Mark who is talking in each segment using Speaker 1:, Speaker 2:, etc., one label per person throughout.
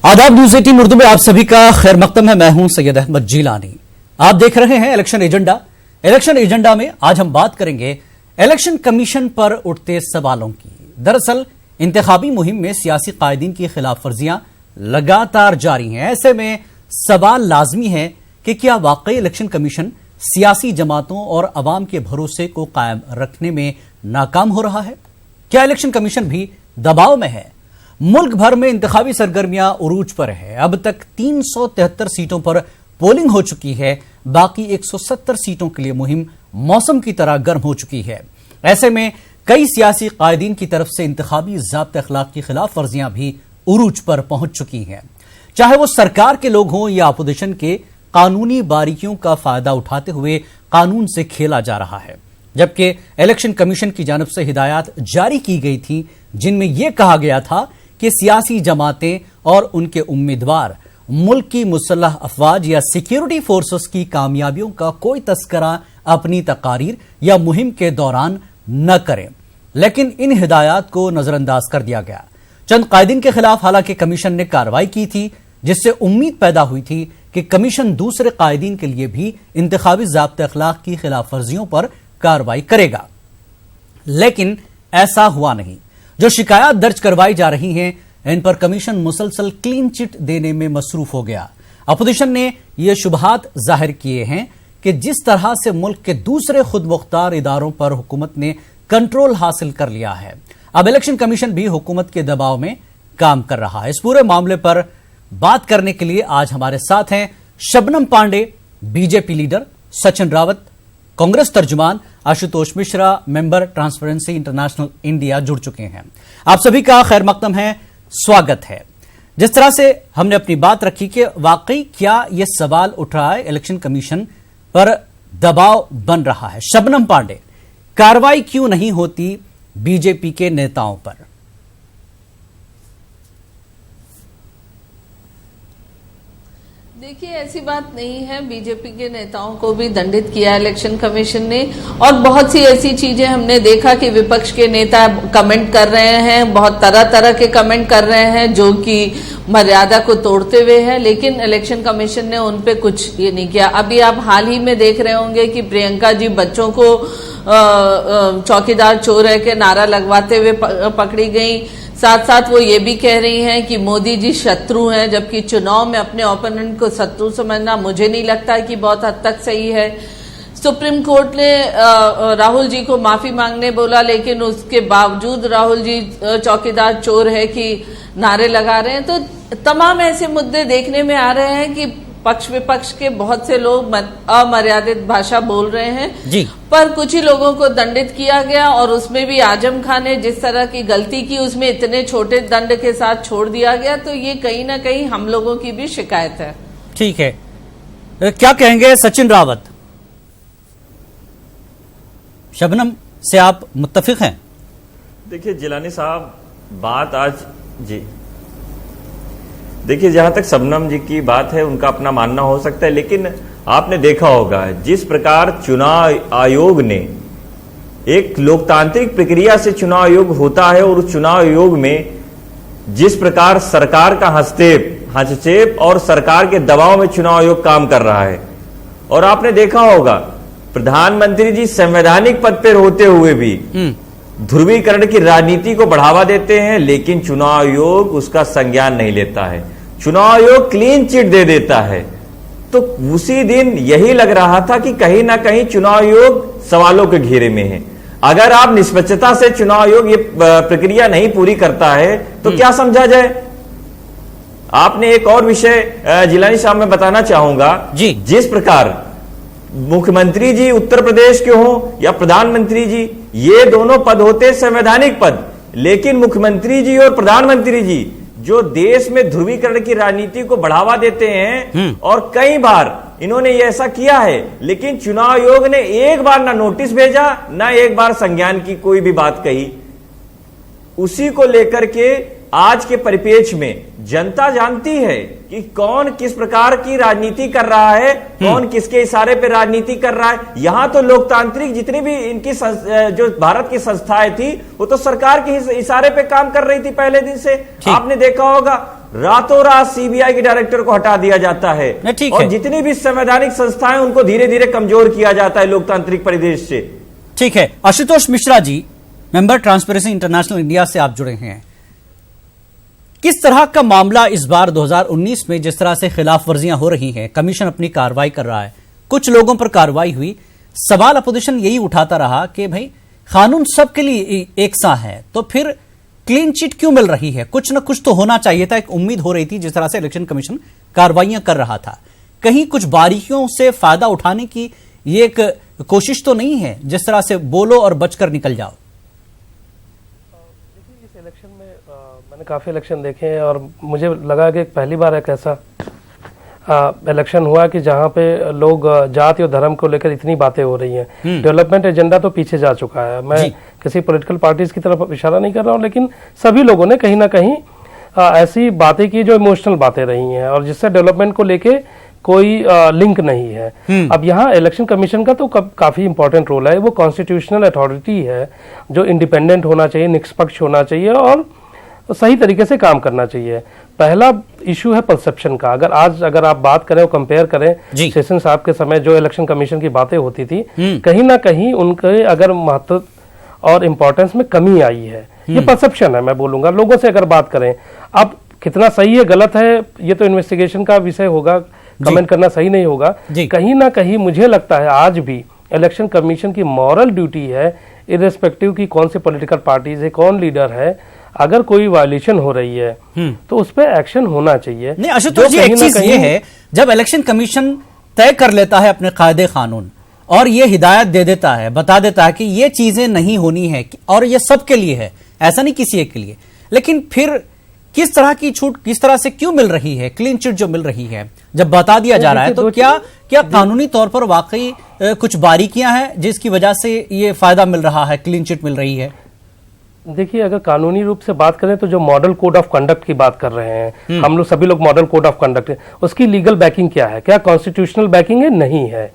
Speaker 1: आदाब न्यूज 18 उर्दू में आप सभी का खैर मकदम है। मैं हूं सैयद अहमद जीलानी। आप देख रहे हैं इलेक्शन एजेंडा। इलेक्शन एजेंडा में आज हम बात करेंगे इलेक्शन कमीशन पर उठते सवालों की। दरअसल इंतखाबी मुहिम में सियासी कायदीन की खिलाफ वर्जियां लगातार जारी हैं। ऐसे में सवाल लाजमी है कि क्या वाकई इलेक्शन कमीशन सियासी जमातों और अवाम के भरोसे को कायम रखने में नाकाम हो रहा है? क्या इलेक्शन कमीशन भी दबाव में है? मुल्क भर में इंतखाबी सरगर्मियां उरूज पर है। अब तक 373 सीटों पर पोलिंग हो चुकी है। बाकी 170 सीटों के लिए मुहिम मौसम की तरह गर्म हो चुकी है। ऐसे में कई सियासी कायदीन की तरफ से इंतखाबी ज़ाब्ते अखलाक की खिलाफ वर्जियां भी उरूज पर पहुंच चुकी हैं। चाहे वो सरकार के लोग हों या अपोजिशन के, कानूनी बारीकियों का फायदा उठाते हुए कानून से खेला जा रहा है। जबकि इलेक्शन कमीशन की जानब से हिदायत जारी की गई थी जिनमें यह कहा गया था कि सियासी जमातें और उनके उम्मीदवार मुल्क की मुसल्लह अफवाज या सिक्योरिटी फोर्सेस की कामयाबियों का कोई तस्करा अपनी तकारीर या मुहिम के दौरान न करें। लेकिन इन हिदायत को नजरअंदाज कर दिया गया। चंद कायदीन के खिलाफ हालांकि कमीशन ने कार्रवाई की थी, जिससे उम्मीद पैदा हुई थी कि कमीशन दूसरे कायदीन के लिए भी इंतखाबी ज़ाब्ते अखलाक की खिलाफ वर्जियों पर कार्रवाई करेगा। लेकिन ऐसा हुआ नहीं। जो शिकायत दर्ज करवाई जा रही हैं, इन पर कमीशन मुसलसल क्लीन चिट देने में मसरूफ हो गया। अपोजिशन ने यह शुबहात जाहिर किए हैं कि जिस तरह से मुल्क के दूसरे खुद मुख्तार इदारों पर हुकूमत ने कंट्रोल हासिल कर लिया है, अब इलेक्शन कमीशन भी हुकूमत के दबाव में काम कर रहा है। इस पूरे मामले पर बात करने के लिए आज हमारे साथ हैं शबनम पांडे, बीजेपी लीडर, सचिन रावत, कांग्रेस तर्जुमान, Ashutosh Mishra, member Transparency International India जुड़ चुके हैं। आप सभी का खैर मकदम है, स्वागत है। जिस तरह से हमने अपनी बात रखी कि वाकई क्या यह सवाल उठ रहा है, इलेक्शन कमीशन पर दबाव बन रहा है। शबनम पांडे, कार्रवाई क्यों नहीं होती बीजेपी के नेताओं पर?
Speaker 2: देखिए, ऐसी बात नहीं है। बीजेपी के नेताओं को भी दंडित किया इलेक्शन कमीशन ने, और बहुत सी ऐसी चीजें हमने देखा कि विपक्ष के नेता कमेंट कर रहे हैं, बहुत तरह तरह के कमेंट कर रहे हैं जो कि मर्यादा को तोड़ते हुए है, लेकिन इलेक्शन कमीशन ने उन पे कुछ ये नहीं किया। अभी आप हाल ही में देख रहे होंगे कि प्रियंका जी बच्चों को चौकीदार चोर है के नारा लगवाते हुए पकड़ी गई। साथ साथ वो ये भी कह रही हैं कि मोदी जी शत्रु हैं, जबकि चुनाव में अपने ओपोनेंट को शत्रु समझना मुझे नहीं लगता कि बहुत हद तक सही है। सुप्रीम कोर्ट ने राहुल जी को माफी मांगने बोला, लेकिन उसके बावजूद राहुल जी चौकीदार चोर है कि नारे लगा रहे हैं। तो तमाम ऐसे मुद्दे देखने में आ रहे हैं कि पक्ष विपक्ष के बहुत से लोग अमर्यादित भाषा बोल रहे हैं जी। पर कुछ ही लोगों को दंडित किया गया, और उसमें भी आजम खान ने जिस तरह की गलती की उसमें इतने छोटे दंड के साथ छोड़ दिया गया। तो ये कहीं ना कहीं हम लोगों की भी शिकायत है। ठीक है,
Speaker 1: क्या कहेंगे सचिन रावत? शबनम से आप मुत्तफिक हैं?
Speaker 3: देखिए जिलानी साहब, बात आज जी देखिए, जहां तक शबनम जी की बात है उनका अपना मानना हो सकता है, लेकिन आपने देखा होगा जिस प्रकार चुनाव आयोग ने एक लोकतांत्रिक प्रक्रिया से चुनाव आयोग होता है, और उस चुनाव आयोग में जिस प्रकार सरकार का हस्तक्षेप और सरकार के दबाव में चुनाव आयोग काम कर रहा है। और आपने देखा होगा प्रधानमंत्री जी संवैधानिक पद पर होते हुए भी ध्रुवीकरण की राजनीति को बढ़ावा देते हैं, लेकिन चुनाव आयोग उसका संज्ञान नहीं लेता है। चुनाव आयोग क्लीन चिट दे देता है। तो उसी दिन यही लग रहा था कि कहीं ना कहीं चुनाव आयोग सवालों के घेरे में है। अगर आप निष्पक्षता से चुनाव आयोग ये प्रक्रिया नहीं पूरी करता है तो क्या समझा जाए? आपने एक और विषय जिलानी साहब में बताना चाहूंगा जी। जिस प्रकार मुख्यमंत्री जी उत्तर प्रदेश के हों या प्रधानमंत्री जी, ये दोनों पद होते संवैधानिक पद, लेकिन मुख्यमंत्री जी और प्रधानमंत्री जी जो देश में ध्रुवीकरण की राजनीति को बढ़ावा देते हैं, और कई बार इन्होंने ये ऐसा किया है, लेकिन चुनाव आयोग ने एक बार ना नोटिस भेजा, ना एक बार संज्ञान की कोई भी बात कही। उसी को लेकर के आज के परिप्रेक्ष्य में जनता जानती है कि कौन किस प्रकार की राजनीति कर रहा है, कौन किसके इशारे पे राजनीति कर रहा है। यहां तो लोकतांत्रिक जितनी भी इनकी जो भारत की संस्थाएं थी वो तो सरकार के इशारे पे काम कर रही थी पहले दिन से। आपने देखा होगा रातों रात सीबीआई के डायरेक्टर को हटा दिया जाता है
Speaker 1: ठीक
Speaker 3: और
Speaker 1: है।
Speaker 3: जितनी भी संवैधानिक संस्थाएं उनको धीरे धीरे कमजोर किया जाता है लोकतांत्रिक परिदृश्य से।
Speaker 1: ठीक है, Ashutosh Mishra ji, member Transparency International India से आप जुड़े हैं। किस तरह का मामला इस बार 2019 में जिस तरह से खिलाफ वर्जियां हो रही हैं, कमीशन अपनी कार्रवाई कर रहा है, कुछ लोगों पर कार्रवाई हुई, सवाल अपोजिशन यही उठाता रहा कि भाई कानून सबके लिए एक सा है, तो फिर क्लीन चिट क्यों मिल रही है? कुछ ना कुछ तो होना चाहिए था। एक उम्मीद हो रही थी जिस तरह से इलेक्शन कमीशन कार्रवाइयां कर रहा था, कहीं कुछ बारीकियों से फायदा उठाने की ये एक कोशिश तो नहीं है जिस तरह से बोलो और बचकर निकल जाओ।
Speaker 4: देखिए, इस इलेक्शन में मैंने काफ़ी इलेक्शन देखे हैं और मुझे लगा कि पहली बार एक ऐसा इलेक्शन हुआ कि जहां पे लोग जाति और धर्म को लेकर इतनी बातें हो रही हैं। डेवलपमेंट एजेंडा तो पीछे जा चुका है। मैं किसी पॉलिटिकल पार्टीज की तरफ इशारा नहीं कर रहा हूं, लेकिन सभी लोगों ने कहीं ना कहीं ऐसी बातें की जो इमोशनल बातें रही हैं और जिससे डेवलपमेंट को लेके कोई लिंक नहीं है। अब यहाँ इलेक्शन कमीशन का तो काफी इंपॉर्टेंट रोल है। वो कॉन्स्टिट्यूशनल अथॉरिटी है जो इंडिपेंडेंट होना चाहिए, निष्पक्ष होना चाहिए और सही तरीके से काम करना चाहिए। पहला इशू है परसेप्शन का। अगर आप बात करें और कंपेयर करें सेशन साहब के समय जो इलेक्शन कमीशन की बातें होती थी, कहीं ना कहीं उनके अगर महत्व और इम्पोर्टेंस में कमी आई है। ये परसेप्शन है, मैं बोलूंगा। लोगों से अगर बात करें, अब कितना सही है गलत है ये तो इन्वेस्टिगेशन का विषय होगा, कमेंट करना सही नहीं होगा। कहीं ना कहीं मुझे लगता है आज भी इलेक्शन कमीशन की मॉरल ड्यूटी है, इर्रेस्पेक्टिव की कौन से पॉलिटिकल पार्टीज है, कौन लीडर है, अगर कोई वायलेशन हो रही है तो उस पर एक्शन होना चाहिए।
Speaker 1: नहीं आशुतोष जी, एक चीज ये है, जब इलेक्शन कमीशन तय कर लेता है अपने कायदे कानून और ये हिदायत दे देता है, बता देता है कि ये चीजें नहीं होनी है और ये सबके लिए है, ऐसा नहीं किसी एक के लिए, लेकिन फिर किस तरह की छूट, किस तरह से क्यों मिल रही है? क्लीन चिट जो मिल रही है जब बता दिया जा रहा है, तो क्या कानूनी तौर पर वाकई कुछ बारीकियां हैं जिसकी वजह से ये फायदा मिल रहा है, क्लीन चिट मिल रही है?
Speaker 4: देखिए, अगर कानूनी रूप से बात करें तो जो मॉडल कोड ऑफ कंडक्ट की बात कर रहे हैं हम लोग, सभी लोग मॉडल कोड ऑफ कंडक्ट है, उसकी लीगल बैकिंग क्या है? क्या कॉन्स्टिट्यूशनल बैकिंग है? नहीं है।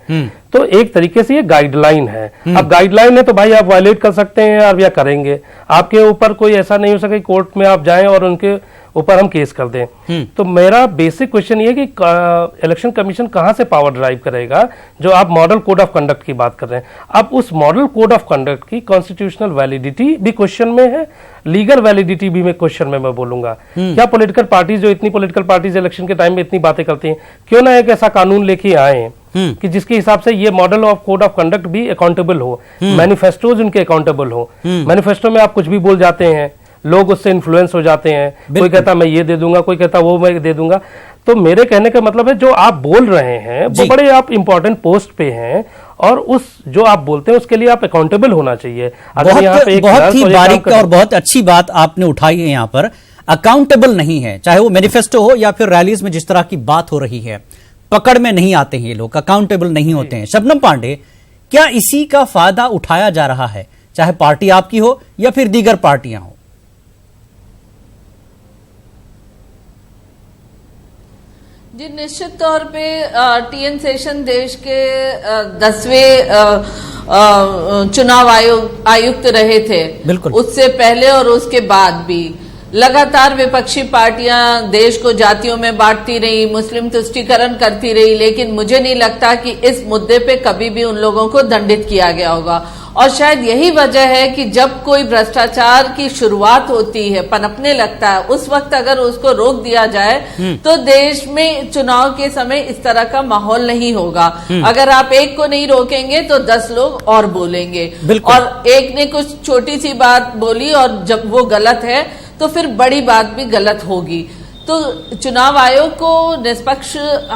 Speaker 4: तो एक तरीके से ये गाइडलाइन है। अब गाइडलाइन है तो भाई आप वायलेट कर सकते हैं और या करेंगे, आपके ऊपर कोई ऐसा नहीं हो सके कोर्ट में आप जाएं और उनके ऊपर हम केस कर दें। तो मेरा बेसिक क्वेश्चन ये कि इलेक्शन कमीशन कहां से पावर ड्राइव करेगा जो आप मॉडल कोड ऑफ कंडक्ट की बात कर रहे हैं। अब उस मॉडल कोड ऑफ कंडक्ट की कॉन्स्टिट्यूशनल वैलिडिटी भी क्वेश्चन में है, लीगल वैलिडिटी भी मैं क्वेश्चन में मैं बोलूंगा। क्या पॉलिटिकल पार्टीज, जो इतनी पॉलिटिकल पार्टीज इलेक्शन के टाइम में इतनी बातें करती हैं, क्यों ना एक ऐसा कानून लेके आए कि जिसके हिसाब से ये model of code of conduct भी अकाउंटेबल हो, मैनिफेस्टोज उनके अकाउंटेबल हो। मैनिफेस्टो में आप कुछ भी बोल जाते हैं, लोग उससे इन्फ्लुएंस हो जाते हैं। कोई कहता मैं ये दे दूंगा, कोई कहता वो मैं दे दूंगा। तो मेरे कहने का मतलब है जो आप बोल रहे हैं वो बड़े आप इंपॉर्टेंट पोस्ट पे हैं और उस जो आप बोलते हैं उसके लिए आप अकाउंटेबल होना चाहिए। अगर यहाँ पे
Speaker 1: बहुत ही बारीक और बहुत अच्छी बात आपने उठाई है, यहाँ पर अकाउंटेबल नहीं है, चाहे वो मैनिफेस्टो हो या फिर रैलीज में जिस तरह की बात हो रही है, पकड़ में नहीं आते हैं ये लोग, अकाउंटेबल नहीं होते हैं। शबनम पांडे, क्या इसी का फायदा उठाया जा रहा है, चाहे पार्टी आपकी हो या फिर दीगर पार्टियां हो?
Speaker 2: जी, निश्चित तौर पे टीएन सेशन देश के 10वें चुनाव आयुक्त रहे थे।
Speaker 1: बिल्कुल।
Speaker 2: उससे पहले और उसके बाद भी लगातार विपक्षी पार्टियां देश को जातियों में बांटती रही, मुस्लिम तुष्टीकरण करती रही, लेकिन मुझे नहीं लगता कि इस मुद्दे पे कभी भी उन लोगों को दंडित किया गया होगा। और शायद यही वजह है कि जब कोई भ्रष्टाचार की शुरुआत होती है, पनपने लगता है, उस वक्त अगर उसको रोक दिया जाए तो देश में चुनाव के समय इस तरह का माहौल नहीं होगा। अगर आप एक को नहीं रोकेंगे तो 10 लोग और बोलेंगे, और एक ने कुछ छोटी सी बात बोली और जब वो गलत है तो फिर बड़ी बात भी गलत होगी। तो चुनाव आयोग को निष्पक्ष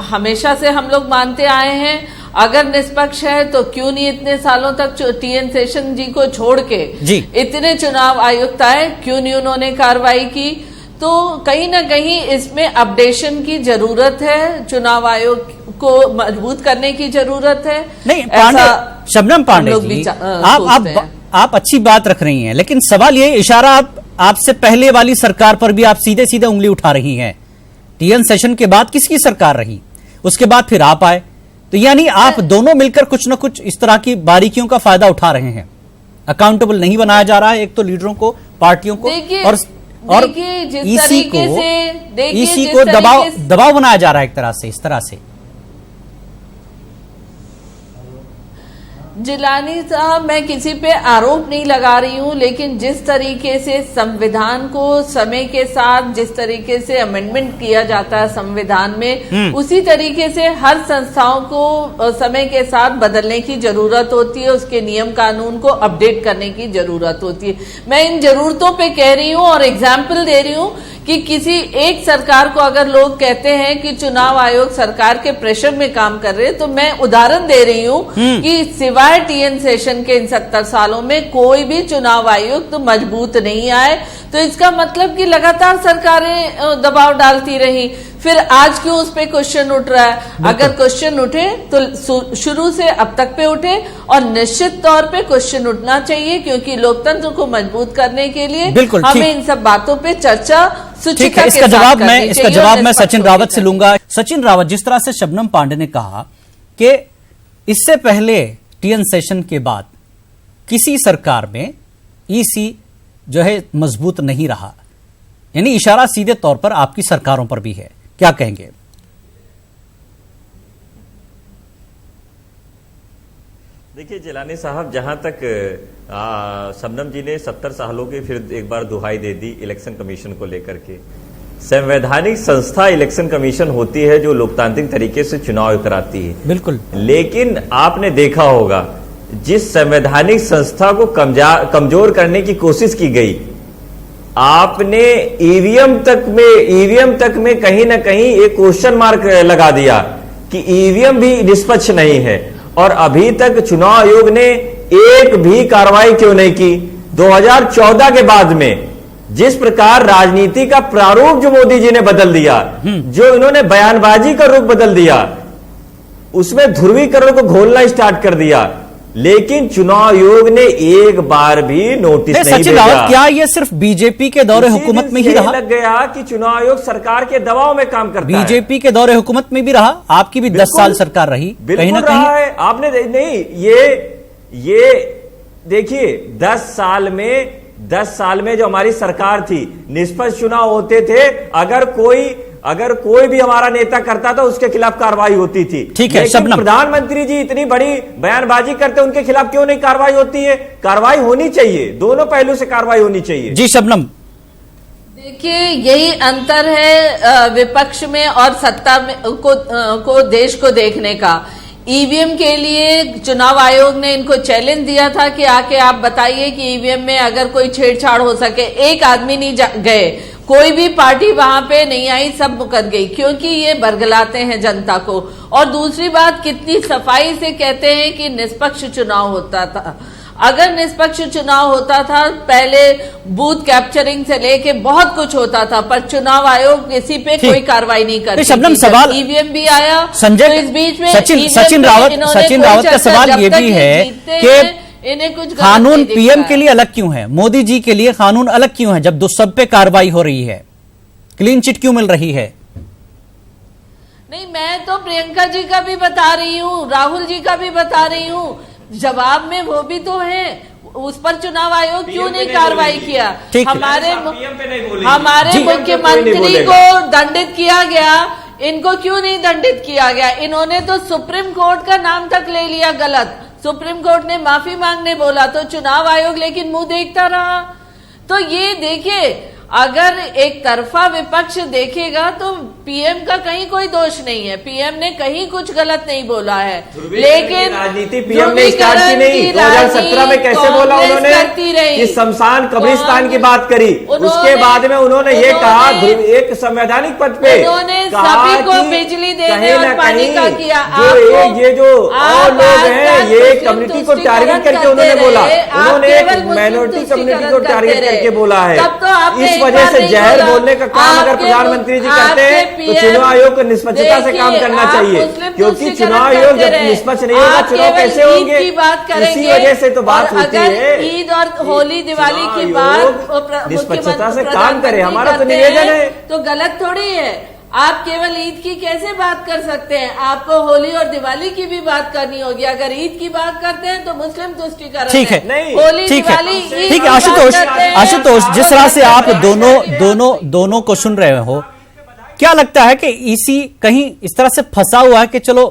Speaker 2: हमेशा से हम लोग मानते आए हैं। अगर निष्पक्ष है तो क्यों नहीं इतने सालों तक टीएन सेशन जी को छोड़ के इतने चुनाव आयुक्त आए, क्यों नहीं उन्होंने कार्रवाई की? तो कहीं ना कहीं इसमें अपडेशन की जरूरत है, चुनाव आयोग को मजबूत करने की जरूरत है।
Speaker 1: नहीं शबनम पांडे जी, आप अच्छी बात रख रही हैं, लेकिन सवाल ये, इशारा आपसे पहले वाली सरकार पर भी आप सीधे सीधे उंगली उठा रही हैं। टीएन सेशन के बाद किसकी सरकार रही, उसके बाद फिर आप आए, तो यानी आप दोनों मिलकर कुछ न कुछ इस तरह की बारीकियों का फायदा उठा रहे हैं। अकाउंटेबल नहीं बनाया जा रहा है एक तो लीडरों को, पार्टियों को, और
Speaker 2: जिस तरीके से देखिए,
Speaker 1: ईसी
Speaker 2: जिस
Speaker 1: को
Speaker 2: तरीके से-
Speaker 1: दबाव बनाया जा रहा है एक तरह से, इस तरह से।
Speaker 2: जिलानी साहब, मैं किसी पे आरोप नहीं लगा रही हूं, लेकिन जिस तरीके से संविधान को समय के साथ जिस तरीके से अमेंडमेंट किया जाता है संविधान में, उसी तरीके से हर संस्थाओं को समय के साथ बदलने की जरूरत होती है, उसके नियम कानून को अपडेट करने की जरूरत होती है। मैं इन जरूरतों पे कह रही हूं और एग्जाम्पल दे रही हूं कि किसी एक सरकार को अगर लोग कहते हैं कि चुनाव आयोग सरकार के प्रेशर में काम कर रहे हैं, तो मैं उदाहरण दे रही हूं कि सिवाय टीएन सेशन के इन 70 सालों में कोई भी चुनाव आयोग तो मजबूत नहीं आए। तो इसका मतलब कि लगातार सरकारें दबाव डालती रही। फिर आज क्यों उस पे क्वेश्चन उठ रहा है? अगर क्वेश्चन उठे तो शुरू से अब तक पे उठे, और निश्चित तौर पे क्वेश्चन उठना चाहिए, क्योंकि लोकतंत्र को मजबूत करने के लिए हमें इन सब बातों पे चर्चा
Speaker 1: ठीक है, इसका जवाब मैं सचिन रावत से लूंगा। सचिन रावत, जिस तरह से शबनम पांडे ने कहा कि इससे पहले टीएन सेशन के बाद किसी सरकार में ईसी जो है मजबूत नहीं रहा, यानी इशारा सीधे तौर पर आपकी सरकारों पर भी है, क्या कहेंगे?
Speaker 3: देखिए जिलानी साहब, जहां तक शबनम जी ने 70 सालों की फिर एक बार दुहाई दे दी इलेक्शन कमीशन को लेकर के। संवैधानिक संस्था इलेक्शन कमीशन होती है जो लोकतांत्रिक तरीके से चुनाव कराती है, बिल्कुल। लेकिन आपने देखा होगा जिस संवैधानिक संस्था को कमजोर करने की कोशिश की गई, आपने ईवीएम तक में कहीं ना कहीं एक क्वेश्चन मार्क लगा दिया कि ईवीएम भी निष्पक्ष नहीं है। और अभी तक चुनाव आयोग ने एक भी कार्रवाई क्यों नहीं की? 2014 के बाद में जिस प्रकार राजनीति का प्रारूप जो मोदी जी ने बदल दिया, जो इन्होंने बयानबाजी का रूप बदल दिया, उसमें ध्रुवीकरण को घोलना स्टार्ट कर दिया, लेकिन चुनाव आयोग ने एक बार भी नोटिस नहीं
Speaker 1: सचिन रावत, क्या यह सिर्फ बीजेपी के दौरे हुकूमत में ही रहा?
Speaker 3: लग गया कि चुनाव आयोग सरकार के दबाव में काम करता है।
Speaker 1: बीजेपी के दौरे हुकूमत में भी रहा, आपकी भी 10 साल सरकार रही, कहीं ना कहीं
Speaker 3: रहा है। आपने नहीं, ये देखिए 10 साल में जो हमारी सरकार थी, निष्पक्ष चुनाव होते थे। अगर कोई भी हमारा नेता करता था उसके खिलाफ कार्रवाई होती थी।
Speaker 1: ठीक है,
Speaker 3: लेकिन प्रधानमंत्री जी इतनी बड़ी बयानबाजी करते, उनके खिलाफ क्यों नहीं कार्रवाई होती है? कार्रवाई होनी चाहिए, दोनों पहलू से कार्रवाई होनी चाहिए।
Speaker 1: जी शबनम,
Speaker 2: देखिए यही अंतर है विपक्ष में और सत्ता में को देश को देखने का। ईवीएम के लिए चुनाव आयोग ने इनको चैलेंज दिया था कि आके आप बताइए कि ईवीएम में अगर कोई छेड़छाड़ हो सके। एक आदमी नहीं गए, कोई भी पार्टी वहां पे नहीं आई, सब मुकर गई, क्योंकि ये बरगलाते हैं जनता को। और दूसरी बात, कितनी सफाई से कहते हैं कि निष्पक्ष चुनाव होता था। अगर निष्पक्ष चुनाव होता था, पहले बूथ कैप्चरिंग से लेके बहुत कुछ होता था, पर चुनाव आयोग किसी पे कोई कार्रवाई नहीं करती।
Speaker 1: शबनम, सवाल
Speaker 2: ईवीएम भी आया
Speaker 1: संजय,
Speaker 2: तो इस बीच में
Speaker 1: सचिन रावत का सवाल ये भी है कि
Speaker 2: इन्हें कुछ
Speaker 1: कानून पीएम के लिए अलग क्यों है, मोदी जी के लिए कानून अलग क्यों है, जब सब पे कार्रवाई हो रही है? क्लीन चिट क्यों मिल रही है?
Speaker 2: नहीं, मैं तो प्रियंका जी का भी बता रही हूँ, राहुल जी का भी बता रही हूँ, जवाब में वो भी तो है। उस पर चुनाव आयोग क्यों नहीं कार्रवाई किया? हमारे मुख्यमंत्री को दंडित किया गया, इनको क्यों नहीं दंडित किया गया? इन्होंने तो सुप्रीम कोर्ट का नाम तक ले लिया गलत, सुप्रीम कोर्ट ने माफी मांगने बोला तो चुनाव आयोग लेकिन मुंह देखता रहा। तो ये देखिए, अगर एक तरफा विपक्ष देखेगा तो पीएम का कहीं कोई दोष नहीं है, पीएम ने कहीं कुछ गलत नहीं बोला है, लेकिन
Speaker 3: राजनीति पीएम ने स्टार्ट की नहीं। 2017 में कैसे बोला उन्होंने कि शमशान कब्रिस्तान की बात करी, उसके बाद में उन्होंने ये कहा एक संवैधानिक पद पे
Speaker 2: उन्होंने सभी को बिजली देने और पानी का किया।
Speaker 3: ये जो और लोग हैं, ये कम्युनिटी को टारगेट करके उन्होंने बोला, उन्होंने एक माइनॉरिटी कम्युनिटी को टारगेट करके बोला है। इस वजह से जहर बोलने का काम अगर प्रधानमंत्री जी करते हैं तो चुनाव आयोग को निष्पक्षता से काम करना चाहिए, क्योंकि चुनाव आयोग जब निष्पक्ष नहीं होगा, चुनाव कैसे होंगे? इसी वजह से तो बात होती है।
Speaker 2: ईद और होली दिवाली की बात
Speaker 3: निष्पक्षता से काम करे, हमारा तो निवेदन है।
Speaker 2: तो गलत थोड़ी है, आप केवल ईद की कैसे बात कर सकते हैं? आपको होली और दिवाली की भी बात करनी होगी। अगर ईद की बात करते हैं तो मुस्लिम तुष्टीकरण
Speaker 1: ठीक है,
Speaker 2: होली
Speaker 1: ठीक है,
Speaker 2: दिवाली
Speaker 1: ठीक है। आशुतोष, जिस तरह से आप दोनों को सुन रहे हो, क्या लगता है कि ईसी कहीं इस तरह से फंसा हुआ है कि चलो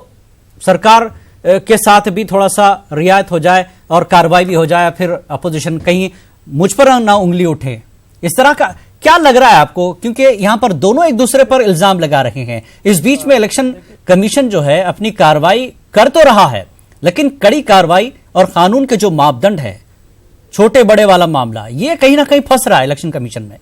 Speaker 1: सरकार के साथ भी थोड़ा सा रियायत हो जाए और कार्रवाई भी हो जाए, फिर अपोजिशन कहीं मुझ पर ना उंगली उठे, इस तरह का क्या लग रहा है आपको? क्योंकि यहां पर दोनों एक दूसरे पर इल्जाम लगा रहे हैं। इस बीच में इलेक्शन कमीशन जो है अपनी कार्रवाई कर तो रहा है, लेकिन कड़ी कार्रवाई और कानून के जो मापदंड है, छोटे बड़े वाला मामला, ये कहीं ना कहीं फंस रहा है इलेक्शन कमीशन में।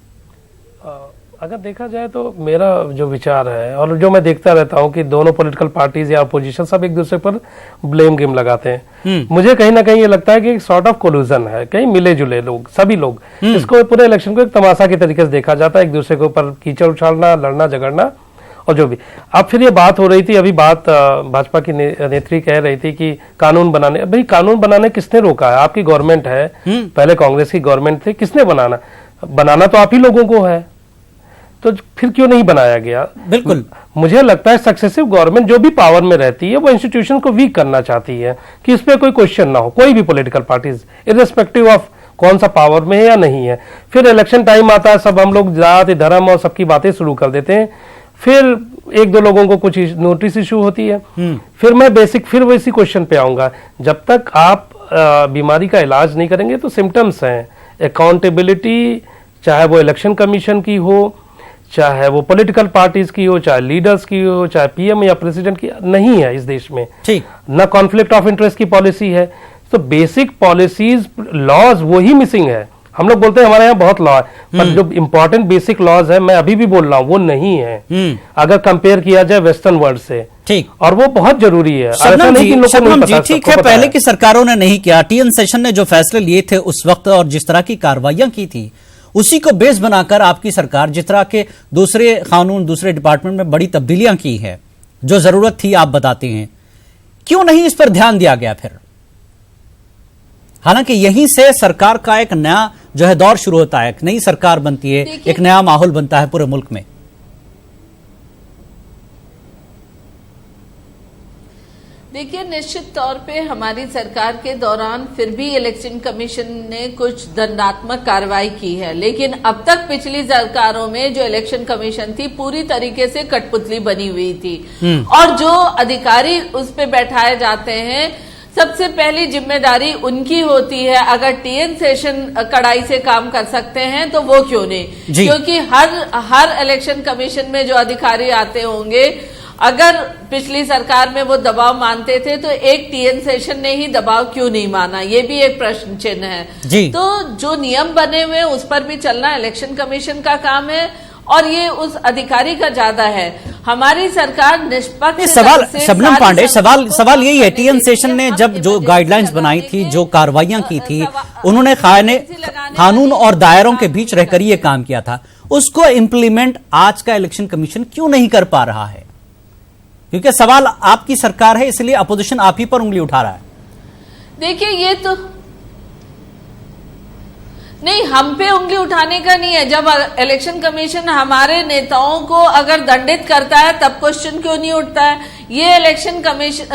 Speaker 4: अगर देखा जाए तो मेरा जो विचार है और जो मैं देखता रहता हूं कि दोनों पॉलिटिकल पार्टीज या अपोजिशन सब एक दूसरे पर ब्लेम गेम लगाते हैं। मुझे कहीं ना कहीं ये लगता है कि एक सॉर्ट ऑफ कोल्यूजन है, कहीं मिले जुले लोग, सभी लोग इसको पूरे इलेक्शन को एक तमाशा के तरीके से देखा जाता है, एक दूसरे के ऊपर कीचड़ उछालना, लड़ना झगड़ना और जो भी। अब फिर ये बात हो रही थी, अभी बात भाजपा की नेत्री कह रही थी कि कानून बनाने, भाई कानून बनाने किसने रोका है? आपकी गवर्नमेंट है, पहले कांग्रेस की गवर्नमेंट थी, किसने बनाना तो आप ही लोगों को है, तो फिर क्यों नहीं बनाया गया?
Speaker 1: बिल्कुल,
Speaker 4: मुझे लगता है सक्सेसिव गवर्नमेंट जो भी पावर में रहती है वो इंस्टीट्यूशन को वीक करना चाहती है कि इस पे कोई क्वेश्चन ना हो, कोई भी पॉलिटिकल पार्टीज इर्रेस्पेक्टिव ऑफ कौन सा पावर में है या नहीं है। फिर इलेक्शन टाइम आता है, सब हम लोग जाति धर्म और सबकी बातें शुरू कर देते हैं, फिर एक दो लोगों को कुछ नोटिस इशू होती है, फिर वैसी क्वेश्चन पे आऊंगा। जब तक आप बीमारी का इलाज नहीं करेंगे तो सिम्टम्स हैं, अकाउंटेबिलिटी चाहे वो इलेक्शन कमीशन की हो, चाहे वो पॉलिटिकल पार्टीज की हो, चाहे लीडर्स की हो, चाहे पीएम या प्रेसिडेंट की, नहीं है इस देश में।
Speaker 1: ठीक,
Speaker 4: ना कॉन्फ्लिक्ट ऑफ इंटरेस्ट की पॉलिसी है, तो बेसिक पॉलिसीज लॉज वही मिसिंग है। हम लोग बोलते हैं हमारे यहाँ बहुत लॉ है, पर जो इंपॉर्टेंट बेसिक लॉज है, मैं अभी भी बोल रहा हूँ, वो नहीं है अगर कंपेयर किया जाए वेस्टर्न वर्ल्ड से।
Speaker 1: ठीक,
Speaker 4: और वो बहुत जरूरी है।
Speaker 1: शबनम जी, ठीक है, पहले की सरकारों ने नहीं किया, टीएन सेशन ने जो फैसले लिए थे उस वक्त और जिस तरह की कार्रवाइयां की थी, उसी को बेस बनाकर आपकी सरकार जिस तरह के दूसरे कानून, दूसरे डिपार्टमेंट में बड़ी तब्दीलियां की है, जो जरूरत थी आप बताते हैं, क्यों नहीं इस पर ध्यान दिया गया फिर? हालांकि यहीं से सरकार का एक नया जो है दौर शुरू होता है, एक नई सरकार बनती है, एक नया माहौल बनता है पूरे मुल्क में।
Speaker 2: देखिए, निश्चित तौर पे हमारी सरकार के दौरान फिर भी इलेक्शन कमीशन ने कुछ दंडात्मक कार्रवाई की है, लेकिन अब तक पिछली सरकारों में जो इलेक्शन कमीशन थी पूरी तरीके से कठपुतली बनी हुई थी। और जो अधिकारी उस पे बैठाए जाते हैं, सबसे पहली जिम्मेदारी उनकी होती है। अगर टीएन सेशन कड़ाई से काम कर सकते हैं तो वो क्यों नहीं? क्योंकि हर इलेक्शन कमीशन में जो अधिकारी आते होंगे, अगर पिछली सरकार में वो दबाव मानते थे तो एक टीएन सेशन ने ही दबाव क्यों नहीं माना, ये भी एक प्रश्न चिन्ह है। तो जो नियम बने हुए उस पर भी चलना इलेक्शन कमीशन का काम है और ये उस अधिकारी का ज्यादा है। हमारी सरकार निष्पक्ष।
Speaker 1: सवाल शबनम पांडे, सवाल यही है, टीएन सेशन ने जब जो गाइडलाइंस बनाई थी, जो कार्रवाइयां की थी, उन्होंने कानून और दायरों के बीच रहकर ये काम किया था, उसको इंप्लीमेंट आज का इलेक्शन कमीशन क्यों नहीं कर पा रहा है? क्योंकि सवाल आपकी सरकार है, इसलिए अपोजिशन आप ही पर उंगली उठा रहा है।
Speaker 2: देखिए, ये तो नहीं, हम पे उंगली उठाने का नहीं है। जब इलेक्शन कमीशन हमारे नेताओं को अगर दंडित करता है तब क्वेश्चन क्यों नहीं उठता है? ये इलेक्शन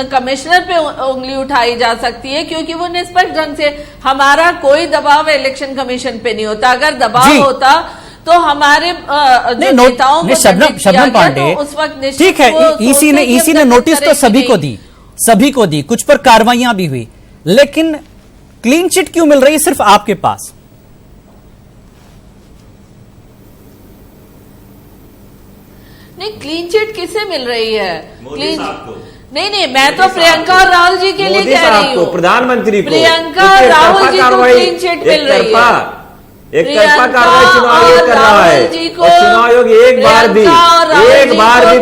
Speaker 2: कमिश्नर पे उंगली उठाई जा सकती है क्योंकि वो निष्पक्ष ढंग से, हमारा कोई दबाव इलेक्शन कमीशन पे नहीं होता। अगर दबाव होता तो हमारे नेताओं को
Speaker 1: शबनम पांडे,
Speaker 2: तो उस वक्त
Speaker 1: ठीक है, ईसी ने नोटिस तो सभी को दी, कुछ पर कार्रवाइयां भी हुई, लेकिन क्लीन चिट क्यों मिल रही है सिर्फ आपके पास?
Speaker 2: नहीं, क्लीन चिट किसे मिल रही है? नहीं, मैं तो प्रियंका और राहुल जी के लिए कह रही हूँ,
Speaker 3: प्रधानमंत्री
Speaker 2: प्रियंका और राहुल जी को क्लीन चिट मिल रही है।
Speaker 3: एक तरफा कार्रवाई चुनाव आयोग कर रहा है और चुनाव आयोग एक बार भी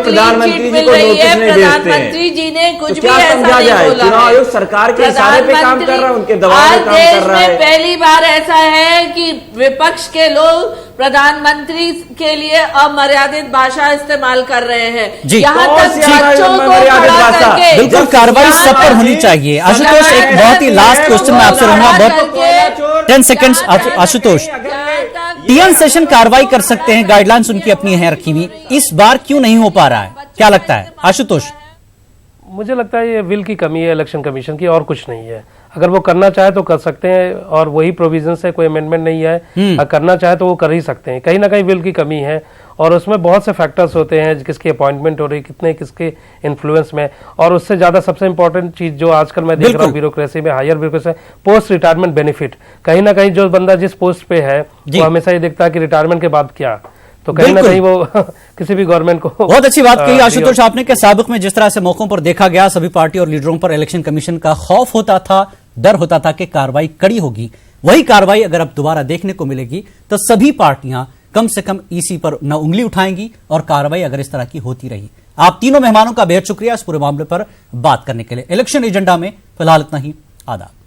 Speaker 3: प्रधानमंत्री जी को नोटिस नहीं भेजते हैं।
Speaker 2: प्रधानमंत्री जी ने कुछ भी
Speaker 3: ऐसा नहीं बोला। चुनाव आयोग सरकार के इशारे पे काम कर रहा है, उनके दबाव में काम कर रहा है।
Speaker 2: पहली बार ऐसा है कि विपक्ष के लोग प्रधानमंत्री के लिए अमर्यादित भाषा इस्तेमाल कर रहे हैं। यहाँ तक बच्चों को खड़ा करके,
Speaker 1: बिल्कुल कार्रवाई सब पर होनी चाहिए। आशुतोष, एक बहुत ही लास्ट क्वेश्चन मैं आपसे रहूंगा, बहुत 10 सेकंड्स। आशुतोष, टीएन सेशन कार्रवाई कर सकते हैं, गाइडलाइंस उनकी अपनी है रखी हुई, इस बार क्यों नहीं हो पा रहा है, क्या लगता है आशुतोष?
Speaker 4: मुझे लगता है ये विल की कमी है इलेक्शन कमीशन की, और कुछ नहीं है। अगर वो करना चाहे तो कर सकते हैं, और वही प्रोविजन है, कोई अमेंडमेंट नहीं है। अगर करना चाहे तो वो कर ही सकते हैं। कहीं ना कहीं विल की कमी है, और उसमें बहुत से फैक्टर्स होते हैं, किसकी अपॉइंटमेंट हो रही, कितने किसके इन्फ्लुएंस में, और उससे ज्यादा सबसे इंपॉर्टेंट चीज जो आजकल मैं देख रहा हूँ ब्यूरोक्रेसी में, higher bureaucracy, post retirement benefit. कहीं ना कहीं जो बंदा जिस पोस्ट पे है वो हमेशा ये देखता है कि रिटायरमेंट के बाद क्या, तो कहीं ना कहीं वो किसी भी गवर्नमेंट को
Speaker 1: बहुत अच्छी बात कही आशुतोष आपने कि साबिक में जिस तरह से मौकों पर देखा गया, सभी पार्टी और लीडरों पर इलेक्शन कमीशन का खौफ होता था, डर होता था कि कार्रवाई कड़ी होगी। वही कार्रवाई अगर अब दोबारा देखने को मिलेगी तो सभी पार्टियां कम से कम ईसी पर न उंगली उठाएंगी, और कार्रवाई अगर इस तरह की होती रही। आप तीनों मेहमानों का बेहद शुक्रिया इस पूरे मामले पर बात करने के लिए। इलेक्शन एजेंडा में फिलहाल इतना ही। आदाब।